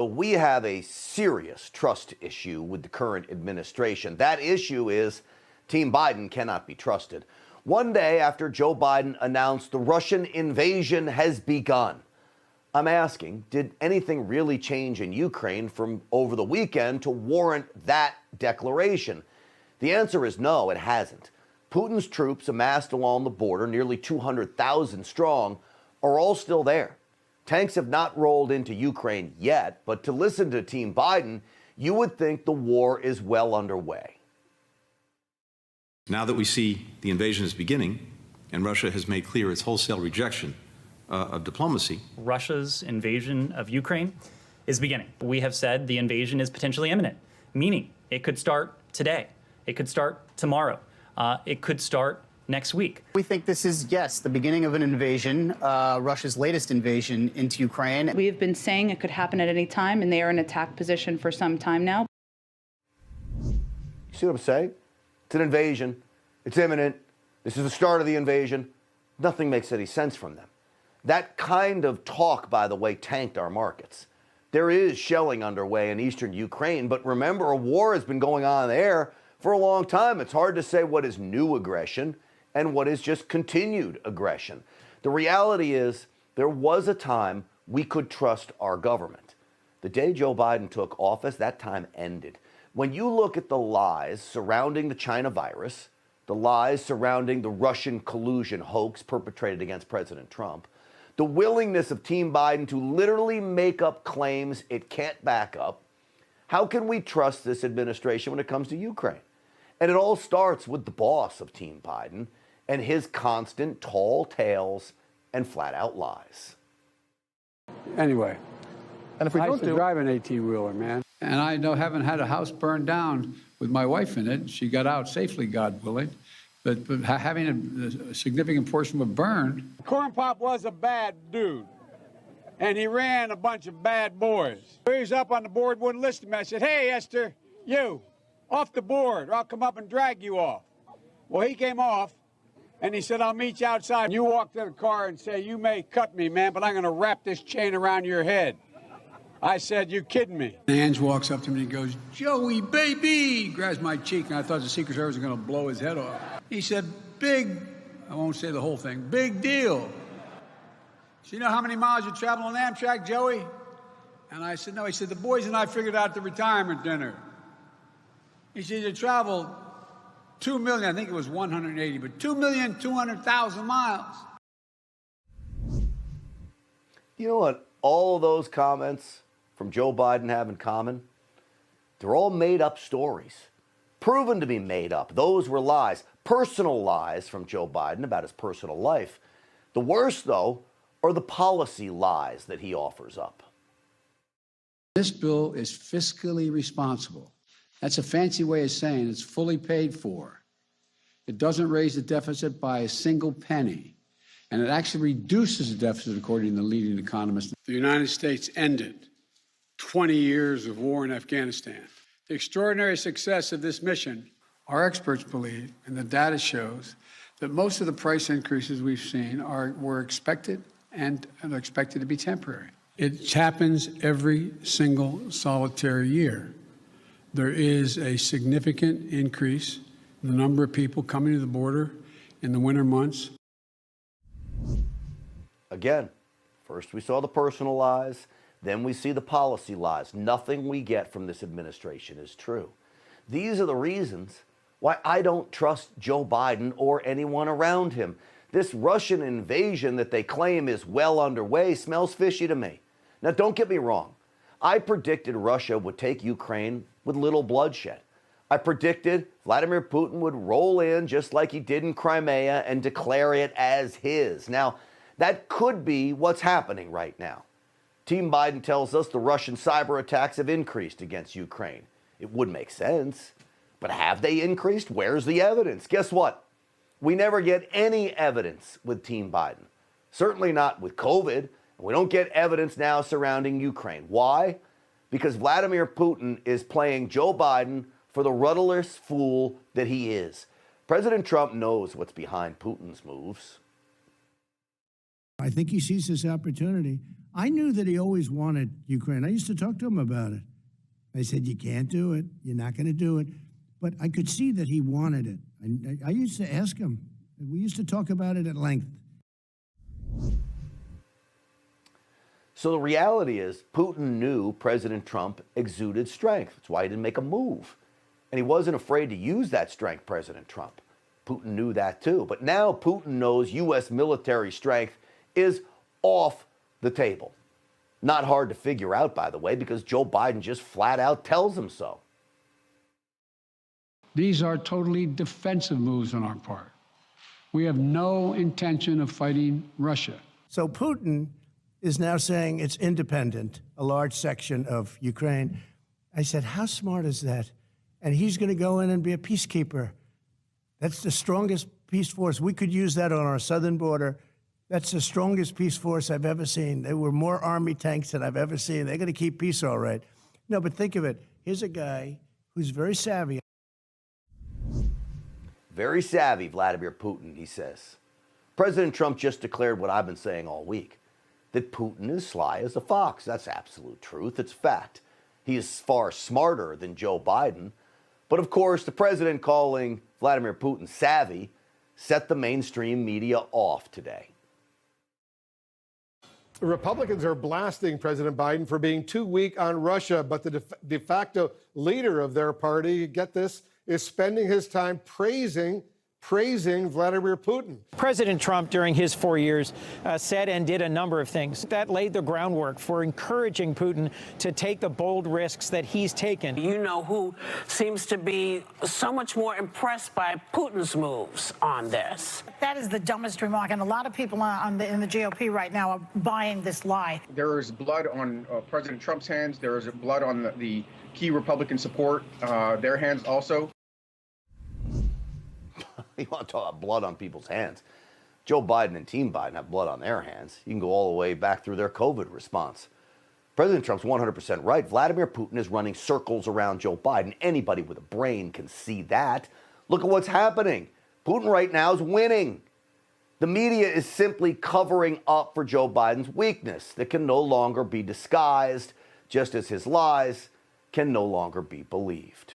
But we have a serious trust issue with the current administration. That issue is Team Biden cannot be trusted. One day after Joe Biden announced the Russian invasion has begun, I'm asking, did anything really change in Ukraine from over the weekend to warrant that declaration? The answer is no, it hasn't. Putin's troops amassed along the border, nearly 200,000 strong, are all still there. Tanks have not rolled into Ukraine yet, but to listen to Team Biden, you would think the war is well underway. Now that we see the invasion is beginning, and Russia has made clear its wholesale rejection of diplomacy. Russia's invasion of Ukraine is beginning. We have said the invasion is potentially imminent, meaning it could start today. It could start tomorrow. It could start next week. We think this is, yes, the beginning of an invasion, Russia's latest invasion into Ukraine. We have been saying it could happen at any time, and they are in attack position for some time now. You see what I'm saying? It's an invasion. It's imminent. This is the start of the invasion. Nothing makes any sense from them. That kind of talk, by the way, tanked our markets. There is shelling underway in eastern Ukraine, but remember, a war has been going on there for a long time. It's hard to say what is new aggression and what is just continued aggression. The reality is there was a time we could trust our government. The day Joe Biden took office, that time ended. When you look at the lies surrounding the China virus, the lies surrounding the Russian collusion hoax perpetrated against President Trump, the willingness of Team Biden to literally make up claims it can't back up, how can we trust this administration when it comes to Ukraine? And it all starts with the boss of Team Biden and his constant tall tales and flat-out lies. Anyway, and if we I don't used to drive an 18-wheeler, man. And I haven't had a house burned down with my wife in it. She got out safely, God willing. But having a significant portion of it burned. Corn Pop was a bad dude, and he ran a bunch of bad boys. He was up on the board, wouldn't listen to me. I said, hey, Esther, you, off the board, or I'll come up and drag you off. Well, he came off, and he said, I'll meet you outside. You walk to the car and say, you may cut me, man, but I'm going to wrap this chain around your head. I said, you kidding me? Ange walks up to me and goes, Joey, baby, grabs my cheek, and I thought the Secret Service was going to blow his head off. He said, I won't say the whole thing, big deal. So you know how many miles you travel on Amtrak, Joey? And I said, no. He said, the boys and I figured out the retirement dinner. He said, you traveled 2 million, I think it was 180, but 2,200,000 miles. You know what all of those comments from Joe Biden have in common? They're all made-up stories, proven to be made up. Those were lies, personal lies from Joe Biden about his personal life. The worst, though, are the policy lies that he offers up. This bill is fiscally responsible. That's a fancy way of saying it's fully paid for. It doesn't raise the deficit by a single penny, and it actually reduces the deficit, according to the leading economists. The United States ended 20 years of war in Afghanistan. The extraordinary success of this mission, Our experts believe, and the data shows, that most of the price increases we've seen were expected and are expected to be temporary. it happens every single solitary year. There is a significant increase in the number of people coming to the border in the winter months. Again, first we saw the personal lies, then we see the policy lies. Nothing we get from this administration is true. These are the reasons why I don't trust Joe Biden or anyone around him. This Russian invasion that they claim is well underway smells fishy to me. Now, don't get me wrong. I predicted Russia would take Ukraine with little bloodshed. I predicted Vladimir Putin would roll in just like he did in Crimea and declare it as his. Now, that could be what's happening right now. Team Biden tells us the Russian cyber attacks have increased against Ukraine. It would make sense. But have they increased? Where's the evidence? Guess what? We never get any evidence with Team Biden. Certainly not with COVID. We don't get evidence now surrounding Ukraine. Why? Because Vladimir Putin is playing Joe Biden for the rudderless fool that he is. President Trump knows what's behind Putin's moves. I think he sees this opportunity I knew that he always wanted Ukraine. I used to talk to him about it. I said, you can't do it. You're not going to do it. But I could see that he wanted it. I used to ask him. We used to talk about it at length. So the reality is Putin knew President Trump exuded strength. That's why he didn't make a move. And he wasn't afraid to use that strength, President Trump. Putin knew that too. But now Putin knows U.S. military strength is off the table. Not hard to figure out, by the way, because Joe Biden just flat out tells him so. These are totally defensive moves on our part. We have no intention of fighting Russia. So Putin is now saying it's independent, a large section of Ukraine. I said, how smart is that? And he's going to go in and be a peacekeeper. That's the strongest peace force. We could use that on our southern border. That's the strongest peace force I've ever seen. There were more Army tanks than I've ever seen. They're going to keep peace all right. No, but think of it. Here's a guy who's very savvy. Very savvy, Vladimir Putin, he says. President Trump just declared what I've been saying all week, that Putin is sly as a fox. That's absolute truth. It's fact. He is far smarter than Joe Biden. But of course, the president calling Vladimir Putin savvy set the mainstream media off today. Republicans are blasting President Biden for being too weak on Russia, but the de facto leader of their party, get this, is spending his time praising Vladimir Putin. President Trump, during his 4 years, said and did a number of things that laid the groundwork for encouraging Putin to take the bold risks that he's taken. You know who seems to be so much more impressed by Putin's moves on this. That is the dumbest remark, and a lot of people in the GOP right now are buying this lie. There is blood on President Trump's hands. There is blood on the key Republican support, their hands also. You want to talk about blood on people's hands? Joe Biden and Team Biden have blood on their hands. You can go all the way back through their COVID response. President Trump's 100% right. Vladimir Putin is running circles around Joe Biden. Anybody with a brain can see that. Look at what's happening. Putin right now is winning. The media is simply covering up for Joe Biden's weakness that can no longer be disguised, just as his lies can no longer be believed.